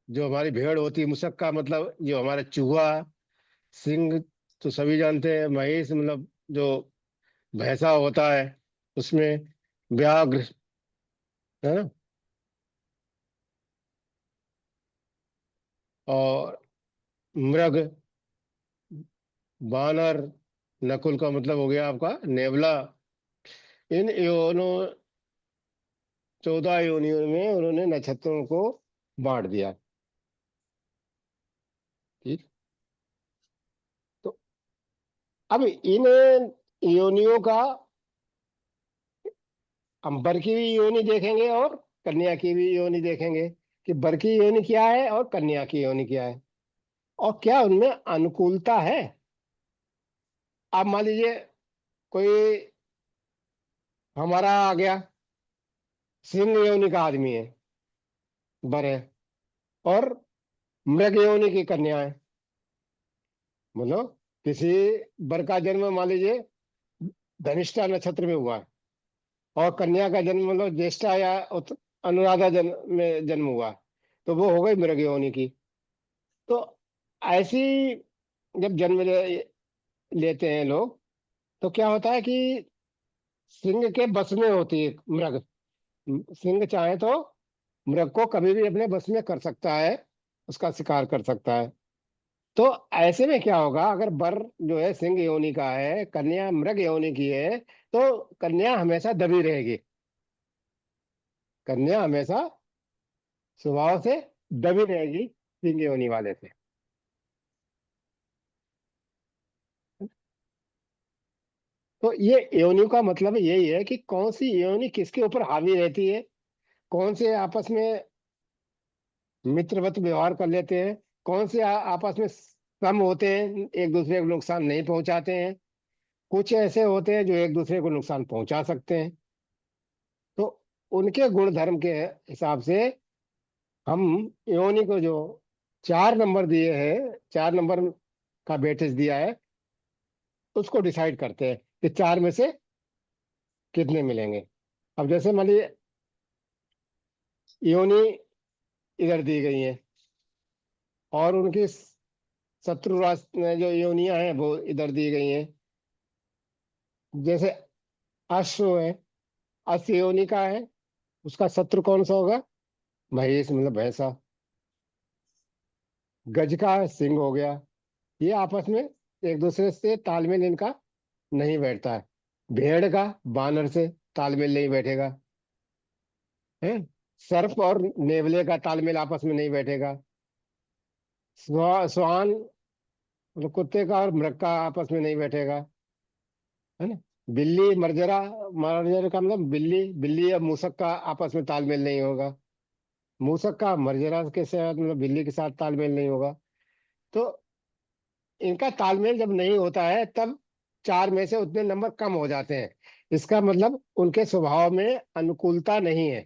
जो हमारी भेड़ होती है, मुसक्का मतलब जो हमारा चूहा, सिंह तो सभी जानते हैं, महेश मतलब जो भैंसा होता है, उसमें व्याघ्र, है ना, और मृग, बानर, नकुल का मतलब हो गया आपका नेवला। इन योनों 14 योनियों में उन्होंने नक्षत्रों को बांट दिया। ठीक। तो अब इन योनियों का हम वर की भी योनि देखेंगे और कन्या की भी योनि देखेंगे कि वर की योनि क्या है और कन्या की योनि क्या है, और क्या उनमें अनुकूलता है। आप मान लीजिए कोई हमारा आ गया, सिंह योनि का आदमी है, वर है, और मृग योनि की कन्या है। मतलब किसी वर का जन्म मान लीजिए धनिष्ठा नक्षत्र में हुआ है, और कन्या का जन्म मतलब ज्येष्ठा या अनुराधा जन्म में जन्म हुआ, तो वो हो गई मृग योनि की। तो ऐसी जब जन्म लेते हैं लोग, तो क्या होता है कि सिंह के बस में होती है मृग। सिंह चाहे तो मृग को कभी भी अपने बस में कर सकता है, उसका शिकार कर सकता है। तो ऐसे में क्या होगा, अगर वर जो है सिंह योनि का है, कन्या मृग योनि की है, तो कन्या हमेशा दबी रहेगी। कन्या हमेशा स्वभाव से दबी रहेगी सिंह योनि वाले से। तो ये योनि का मतलब यही है कि कौन सी योनि किसके ऊपर हावी रहती है, कौन से आपस में मित्रवत व्यवहार कर लेते हैं, कौन से आपस में सम होते हैं, एक दूसरे को नुकसान नहीं पहुंचाते हैं, कुछ ऐसे होते हैं जो एक दूसरे को नुकसान पहुंचा सकते हैं। तो उनके गुण धर्म के हिसाब से हम योनि को जो 4 नंबर दिए हैं, 4 नंबर का वेटेज दिया है, उसको डिसाइड करते हैं कि 4 में से कितने मिलेंगे। अब जैसे मान लीजिए योनि इधर दी गई है, और उनकी शत्रु राष्ट्र में जो योनियां हैं वो इधर दी गई हैं। जैसे अश्व है, अश्व योनि का है, उसका शत्रु कौन सा होगा, महेश मतलब भैंसा। गज का सिंह हो गया। ये आपस में एक दूसरे से तालमेल इनका नहीं बैठता है। भेड़ का बानर से तालमेल नहीं बैठेगा, है। सर्प और नेवले का तालमेल आपस में नहीं बैठेगा। श्वान मतलब कुत्ते का और मृग का आपस में नहीं बैठेगा, है ना। बिल्ली मरजरा, मरजरा का मतलब बिल्ली, बिल्ली या मूसक का आपस में तालमेल नहीं होगा। मूसक का मरजरा के साथ मतलब बिल्ली के साथ तालमेल नहीं होगा। तो इनका तालमेल जब नहीं होता है, तब 4 में से उतने नंबर कम हो जाते हैं। इसका मतलब उनके स्वभाव में अनुकूलता नहीं है,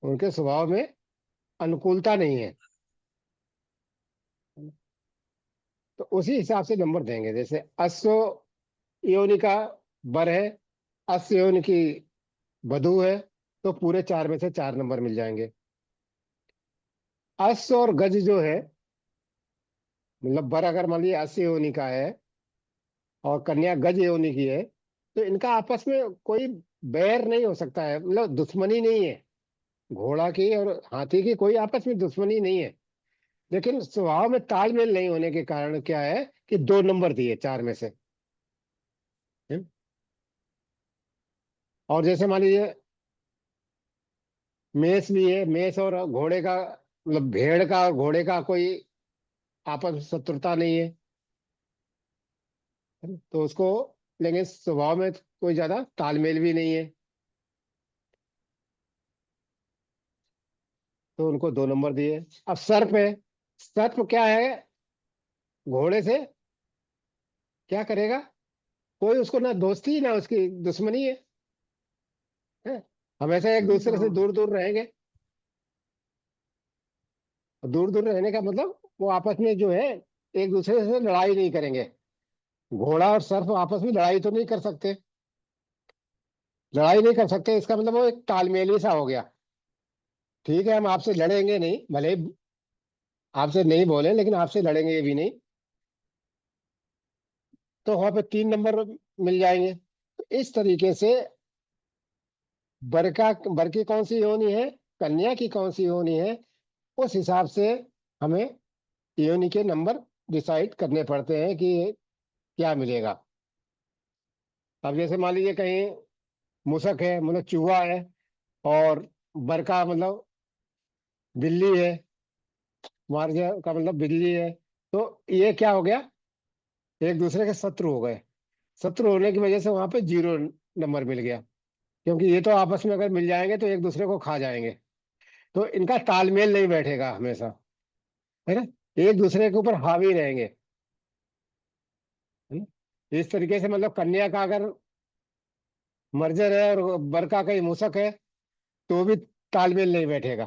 उनके स्वभाव में अनुकूलता नहीं है। तो उसी हिसाब से नंबर देंगे। जैसे अश्व योनि का वर है, अश्व योनि की वधु है, तो पूरे 4 में से 4 नंबर मिल जाएंगे। अश्व और गज जो है, मतलब वर अगर मान लीजिए अश्व योनि का है और कन्या गज योनि की है, तो इनका आपस में कोई बैर नहीं हो सकता है, मतलब दुश्मनी नहीं है। घोड़ा की और हाथी की कोई आपस में दुश्मनी नहीं है, लेकिन स्वभाव में तालमेल नहीं होने के कारण क्या है कि 2 नंबर दिए 4 में से। है? और जैसे मान लीजिए मेष भी है, मेष और घोड़े का मतलब भेड़ का और घोड़े का कोई आपस में शत्रुता नहीं है, है ना? तो उसको, लेकिन स्वभाव में कोई ज्यादा तालमेल भी नहीं है, तो उनको 2 नंबर दिए। अब सर्प है, सर्प क्या है, घोड़े से क्या करेगा, कोई उसको ना दोस्ती ना उसकी दुश्मनी है। हमेशा एक दूसरे से हाँ। दूर दूर रहेंगे। दूर दूर रहने का मतलब वो आपस में जो है एक दूसरे से लड़ाई नहीं करेंगे। घोड़ा और सर्प आपस में लड़ाई तो नहीं कर सकते, लड़ाई नहीं कर सकते, इसका मतलब वो एक तालमेल ही सा हो गया। ठीक है, हम आपसे लड़ेंगे नहीं, भले ही आपसे नहीं बोले, लेकिन आपसे लड़ेंगे भी नहीं। तो वहां पे 3 नंबर मिल जाएंगे। तो इस तरीके से बर की कौन सी योनि है, कन्या की कौन सी योनि है, उस हिसाब से हमें योनि के नंबर डिसाइड करने पड़ते हैं कि क्या मिलेगा। अब जैसे मान लीजिए कहीं मुसक है मतलब चूहा है, और बर का मतलब बिल्ली है, मार्जा का मतलब बिल्ली है, तो ये क्या हो गया, एक दूसरे के शत्रु हो गए। शत्रु होने की वजह से वहां पे 0 नंबर मिल गया, क्योंकि ये तो आपस में अगर मिल जाएंगे तो एक दूसरे को खा जाएंगे। तो इनका तालमेल नहीं बैठेगा हमेशा, है ना, एक दूसरे के ऊपर हावी रहेंगे, है ना। इस तरीके से मतलब कन्या का अगर मर्जर है और बर का कहीं मूसक है, तो भी तालमेल नहीं बैठेगा,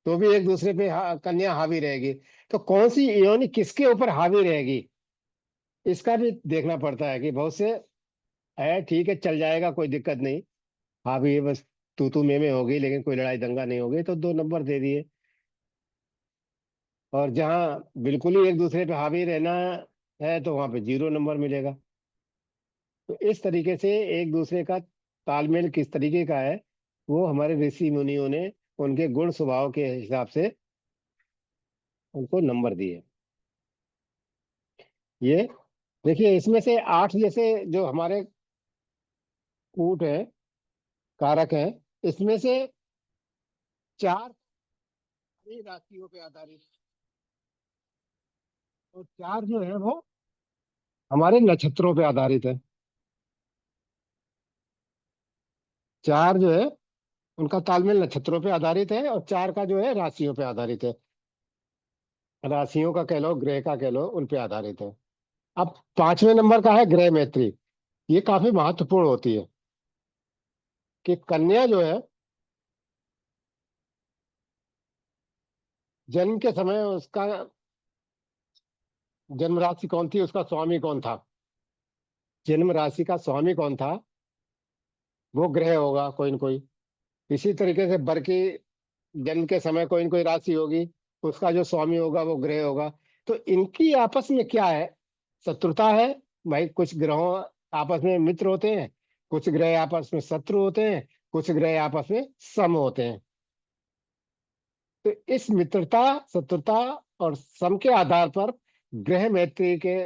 तो भी एक दूसरे पे कन्या हावी रहेगी। तो कौन सी योनि किसके ऊपर हावी रहेगी, इसका भी देखना पड़ता है। कि बहुत से है ठीक है चल जाएगा कोई दिक्कत नहीं, हावी है बस, तू मैं होगी, लेकिन कोई लड़ाई दंगा नहीं होगी, तो 2 नंबर दे दिए। और जहाँ बिल्कुल ही एक दूसरे पे हावी रहना है, तो वहां पे 0 नंबर मिलेगा। तो इस तरीके से एक दूसरे का तालमेल किस तरीके का है, वो हमारे ऋषि मुनियों ने उनके गुण स्वभाव के हिसाब से उनको नंबर दिए। ये देखिए, इसमें से 8 जैसे जो हमारे कूट है, कारक है, इसमें से 4 ही राशियों पे आधारित, और 4 जो है वो हमारे नक्षत्रों पे आधारित है। 4 जो है उनका तालमेल नक्षत्रों पे आधारित है, और 4 का जो है राशियों पे आधारित है, राशियों का कह लो, ग्रह का कह लो, उन पे आधारित है। अब 5वें नंबर का है ग्रह मैत्री। ये काफी महत्वपूर्ण होती है कि कन्या जो है जन्म के समय उसका जन्म राशि कौन थी, उसका स्वामी कौन था, जन्म राशि का स्वामी कौन था, वो ग्रह होगा कोई न कोई। इसी तरीके से बर की जन्म के समय कोई न कोई राशि होगी, उसका जो स्वामी होगा वो ग्रह होगा। तो इनकी आपस में क्या है, शत्रुता है। भाई कुछ ग्रहों आपस में मित्र होते हैं, कुछ ग्रह आपस में शत्रु होते हैं, कुछ ग्रह आपस में सम होते हैं। तो इस मित्रता, शत्रुता और सम के आधार पर ग्रह मैत्री के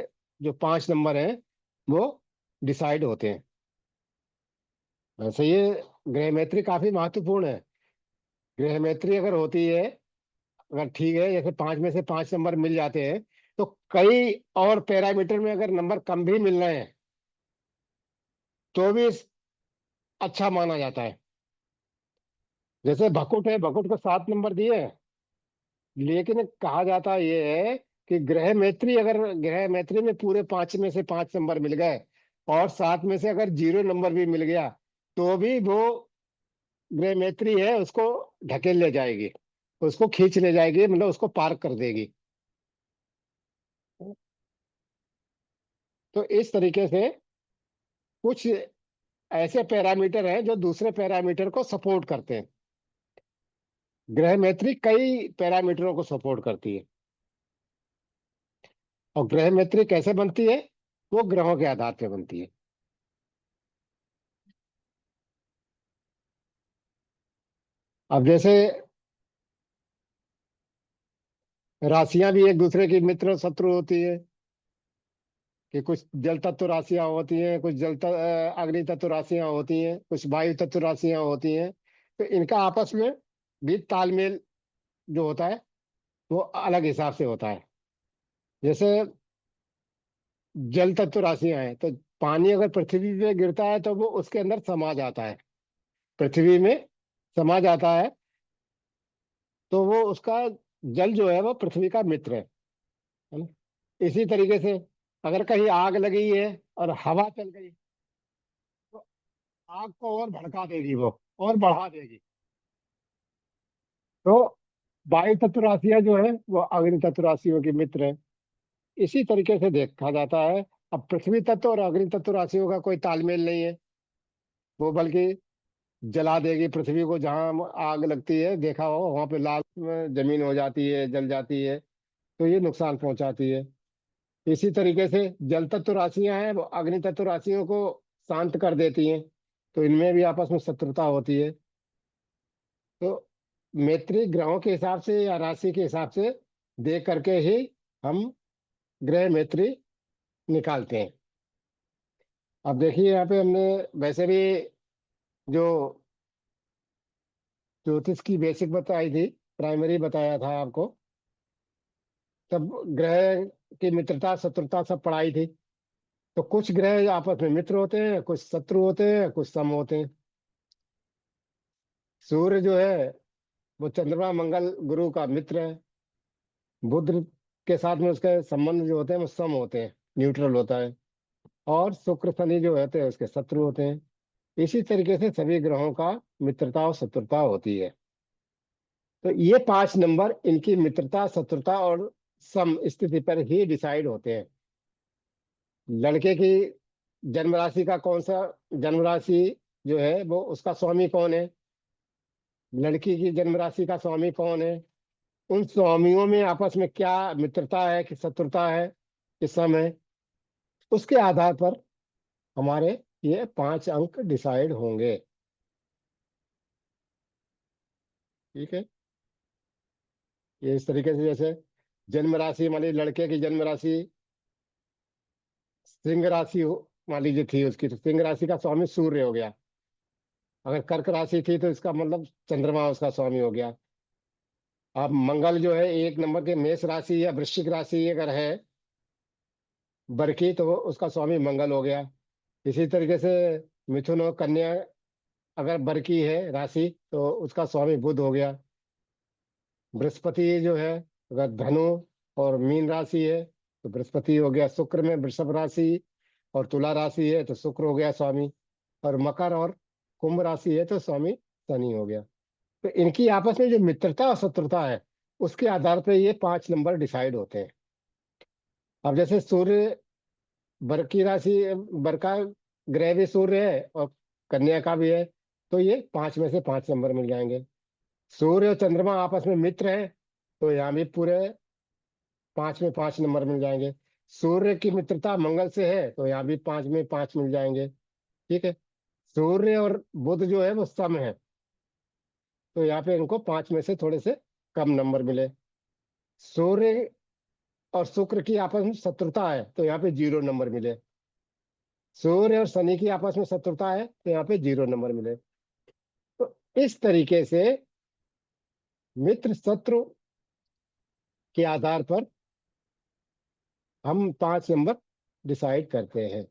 जो 5 नंबर हैं वो डिसाइड होते हैं। वैसे ये ग्रह मैत्री काफी महत्वपूर्ण है। ग्रह मैत्री अगर होती है, अगर ठीक है, जैसे 5 में से 5 नंबर मिल जाते हैं, तो कई और पैरामीटर में अगर नंबर कम भी मिल रहे हैं, तो भी अच्छा माना जाता है। जैसे भकुट है, भकुट को 7 नंबर दिए हैं, लेकिन कहा जाता ये है कि ग्रह मैत्री, अगर ग्रह मैत्री में पूरे 5 में से 5 नंबर मिल गए, और 7 में से अगर 0 नंबर भी मिल गया, तो भी वो ग्रह मैत्री है उसको ढकेल ले जाएगी, उसको खींच ले जाएगी, मतलब उसको पार कर देगी। तो इस तरीके से कुछ ऐसे पैरामीटर हैं जो दूसरे पैरामीटर को सपोर्ट करते हैं। ग्रह मैत्री कई पैरामीटरों को सपोर्ट करती है। और ग्रह मैत्री कैसे बनती है, वो ग्रहों के आधार पे बनती है। अब जैसे राशियां भी एक दूसरे की मित्र शत्रु होती है, कि कुछ जल तत्व राशियां होती हैं, कुछ अग्नि तत्व राशियां होती हैं, कुछ वायु तत्व राशियां होती हैं। तो इनका आपस में भी तालमेल जो होता है वो अलग हिसाब से होता है। जैसे जल तत्व राशियां हैं, तो पानी अगर पृथ्वी पे गिरता है तो वो उसके अंदर समा जाता है, पृथ्वी में समा जाता है, तो वो उसका जल जो है वो पृथ्वी का मित्र है ना। इसी तरीके से अगर कहीं आग लगी है और हवा चल गई, तो आग को और भड़का देगी, वो और बढ़ा देगी। तो वायु तत्व राशियां जो है वो अग्नि तत्व राशियों की मित्र है। इसी तरीके से देखा जाता है। अब पृथ्वी तत्व और अग्नि तत्व राशियों का कोई तालमेल नहीं है, वो बल्कि जला देगी पृथ्वी को। जहां आग लगती है देखा हो, वहां पे लाल जमीन हो जाती है, जल जाती है, तो ये नुकसान पहुंचाती है। इसी तरीके से जल तत्व राशियां हैं वो अग्नि तत्व राशियों को शांत कर देती हैं, तो इनमें भी आपस में शत्रुता होती है। तो मैत्री ग्रहों के हिसाब से या राशि के हिसाब से देख करके ही हम ग्रह मैत्री निकालते हैं। अब देखिए यहाँ पे हमने वैसे भी जो ज्योतिष की बेसिक बताई थी, प्राइमरी बताया था आपको, तब ग्रह की मित्रता शत्रुता सब पढ़ाई थी। तो कुछ ग्रह आपस में मित्र होते हैं, कुछ शत्रु होते हैं, कुछ सम होते हैं। सूर्य जो है वो चंद्रमा मंगल गुरु का मित्र है। बुध के साथ में उसके संबंध जो होते हैं वो सम होते हैं, न्यूट्रल होता है। और शुक्र शनि जो होते हैं उसके शत्रु होते हैं। इसी तरीके से सभी ग्रहों का मित्रता और शत्रुता होती है। तो ये 5 नंबर इनकी मित्रता शत्रुता और सम स्थिति पर ही डिसाइड होते हैं। लड़के की जन्म राशि का कौन सा, जन्म राशि जो है वो उसका स्वामी कौन है, लड़की की जन्म राशि का स्वामी कौन है, उन स्वामियों में आपस में क्या मित्रता है कि शत्रुता है कि सम है, उसके आधार पर हमारे ये 5 अंक डिसाइड होंगे। ठीक है। ये इस तरीके से, जैसे जन्म राशि मान लीजिए लड़के की जन्म राशि सिंह राशि मान लीजिए थी उसकी, तो सिंह राशि का स्वामी सूर्य हो गया। अगर कर्क राशि थी तो इसका मतलब चंद्रमा उसका स्वामी हो गया। अब मंगल जो है 1 नंबर के मेष राशि या वृश्चिक राशि अगर है बरकी, तो वो उसका स्वामी मंगल हो गया। इसी तरीके से मिथुन और कन्या अगर बरकी है राशि तो उसका स्वामी बुध हो गया। बृहस्पति जो है अगर धनु और मीन राशि है तो बृहस्पति हो गया। शुक्र में वृषभ राशि और तुला राशि है तो शुक्र हो गया स्वामी। और मकर और कुंभ राशि है तो स्वामी शनि हो गया। तो इनकी आपस में जो मित्रता और शत्रुता है उसके आधार पर ये 5 नंबर डिसाइड होते हैं। अब जैसे सूर्य बर की राशि, बर का ग्रह भी सूर्य है और कन्या का भी है, तो ये 5 में से 5 नंबर मिल जाएंगे। सूर्य और चंद्रमा आपस में मित्र हैं तो यहाँ भी पूरे 5 में 5 नंबर मिल जाएंगे। सूर्य की मित्रता मंगल से है तो यहाँ भी 5 में 5 मिल जाएंगे। ठीक है। सूर्य और बुध जो है वो सम है तो यहाँ पे इनको 5 में से थोड़े से कम नंबर मिले। सूर्य और शुक्र की आपस में शत्रुता है तो यहाँ पे 0 नंबर मिले। सूर्य और शनि की आपस में शत्रुता है तो यहाँ पे 0 नंबर मिले। तो इस तरीके से मित्र शत्रु के आधार पर हम 5 नंबर डिसाइड करते हैं।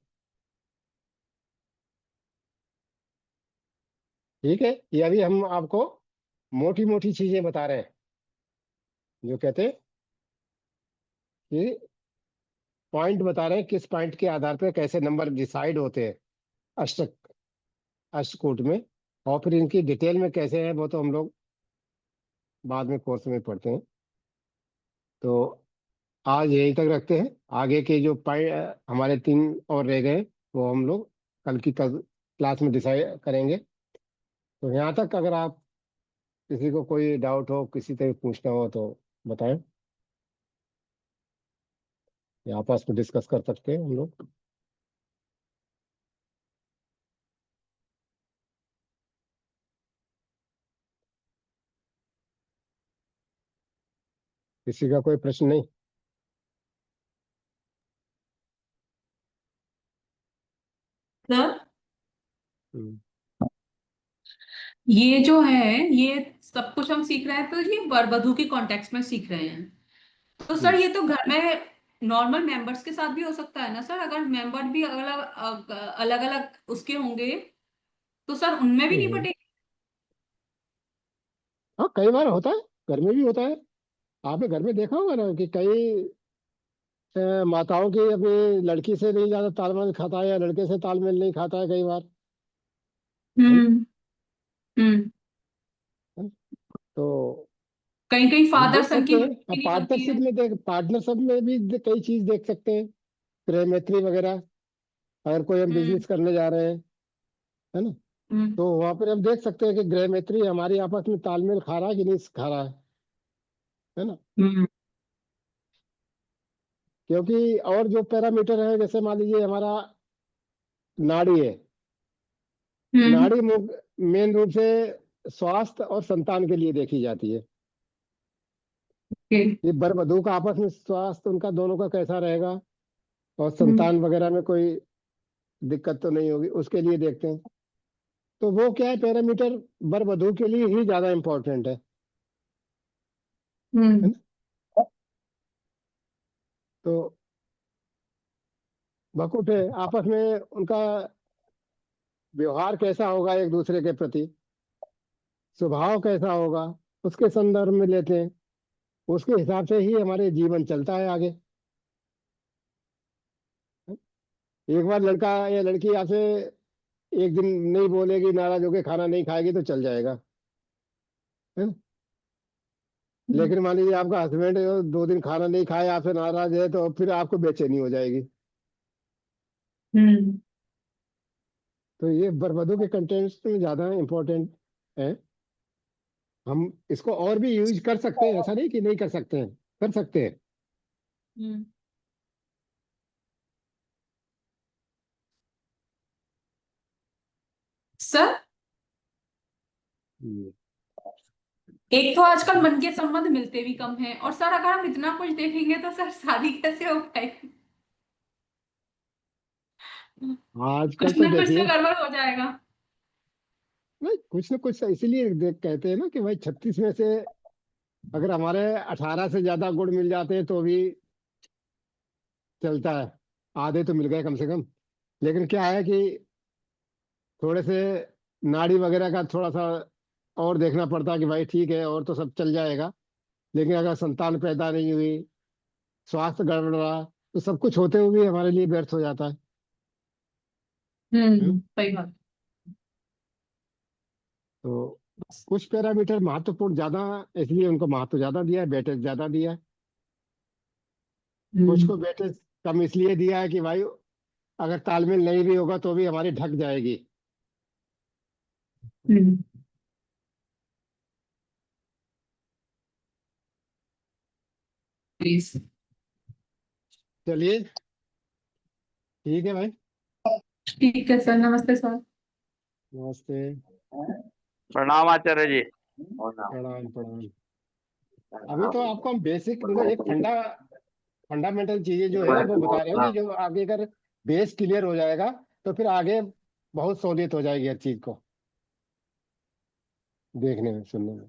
ठीक है। ये अभी हम आपको मोटी मोटी चीजें बता रहे हैं, जो कहते हैं कि पॉइंट बता रहे हैं किस पॉइंट के आधार पर कैसे नंबर डिसाइड होते हैं अष्टक अष्टकूट में। और फिर इनकी डिटेल में कैसे है वो तो हम लोग बाद में कोर्स में पढ़ते हैं। तो आज यहीं तक रखते हैं। आगे के जो हमारे 3 और रह गए वो हम लोग कल की क्लास में डिसाइड करेंगे। तो यहाँ तक अगर आप किसी को कोई डाउट हो, किसी तरह पूछना हो तो बताएं, या आपस में डिस्कस कर सकते हैं हम लोग। किसी का कोई प्रश्न नहीं? सर हम्म, ये जो है ये सब कुछ हम सीख रहे हैं तो ये वर वधू के कॉन्टेक्स्ट में सीख रहे हैं। तो सर हम्म, ये तो घर में नॉर्मल मेंबर्स के साथ भी हो सकता है ना सर, अगर मेंबर भी अलग अलग अलग उसके होंगे तो सर उनमें भी नहीं हम्म। पटेगा? हाँ, कई बार होता है, घर में भी होता है। आपने घर में देखा होगा ना कि कई माताओं की अपनी लड़की से नहीं ज्यादा तालमेल खाता है या लड़के से तालमेल नहीं खाता है कई बार। है ना? हम्म। हम्म। है ना? तो कहीं कहीं हम फादर देख सन सकते की हैं। अब भी नहीं बनती पार्टनरशिप है। में देख, पार्टनरशिप में भी कई चीज देख सकते हैं, प्रेम मैत्री वगैरह। अगर कोई हम हम्म। बिजनेस करने जा रहे हैं, है ना, हम्म। तो वहां पर हम देख सकते हैं कि गृह मैत्री हमारी आपस में तालमेल खा रहा है कि नहीं खा रहा है ना। हम्म। क्योंकि और जो पैरामीटर है, जैसे मान लीजिए हमारा नाड़ी है, नाड़ी मेन रूप से स्वास्थ्य और संतान के लिए देखी जाती है। ओके। ये वर वधू का आपस में स्वास्थ्य उनका दोनों का कैसा रहेगा और संतान वगैरह में कोई दिक्कत तो नहीं होगी, उसके लिए देखते हैं। तो वो क्या है, पैरामीटर वर वधू के लिए ही ज्यादा इम्पोर्टेंट है हम्म। ना? तो बकुट है, आपस में उनका व्यवहार कैसा होगा एक दूसरे के प्रति, स्वभाव कैसा होगा, उसके संदर्भ में लेते हैं। उसके हिसाब से ही हमारे जीवन चलता है आगे। एक बार लड़का या लड़की आपसे एक दिन नहीं बोलेगी, नाराज होकर खाना नहीं खाएगी तो चल जाएगा, है ना? लेकिन मान लीजिए आपका हस्बैंड 2 दिन खाना नहीं खाया, आपसे नाराज है, तो फिर आपको बेचैनी हो जाएगी। हम्म। तो ये बरबदों के कंटेंट्स में ज्यादा इम्पोर्टेंट है। हम इसको और भी यूज कर सकते हैं, ऐसा नहीं कि नहीं कर सकते हैं, कर सकते हैं। हम्म। सर, हम्म। एक तो आजकल मन के संबंध मिलते भी कम हैं, और सर अगर हम इतना कुछ देखेंगे तो सर शादी कैसे हो पाएगी? आजकल कुछ तो ना कुछ तो देखिए, गड़बड़ हो जाएगा। नहीं कुछ ना कुछ इसीलिए देख कहते हैं ना कि भाई 36 में से अगर हमारे 18 से ज्यादा गुण मिल जाते हैं तो भी चलता है, आधे तो मिल गए कम से कम। लेकिन क्या है कि थोड़े से नाड़ी वगैरह का थोड़ा सा और देखना पड़ता है कि भाई ठीक है और तो सब चल जाएगा, लेकिन अगर संतान पैदा नहीं हुई, स्वास्थ्य गड़बड़ रहा, तो सब कुछ होते हुए भी हमारे लिए व्यर्थ हो जाता है ना? सही बात। तो कुछ पैरामीटर महत्वपूर्ण ज्यादा, इसलिए उनको महत्व ज्यादा दिया है, वेटेज ज्यादा दिया है। कुछ हम्म। को वेटेज कम इसलिए दिया है कि भाई अगर तालमेल नहीं भी होगा तो भी हमारी ढक जाएगी। हम्म। प्लीज। चलिए, ठीक है भाई। ठीक है सर, नमस्ते सर। नमस्ते। प्रणाम आचार्य जी। प्रणाम प्रणाम। अभी तो आपको हम बेसिक मतलब एक फंडामेंटल चीजें जो है वो बता रहे हैं कि जो आगे अगर बेस क्लियर हो जाएगा तो फिर आगे बहुत सहूलियत हो जाएगी हर चीज को देखने में सुनने में।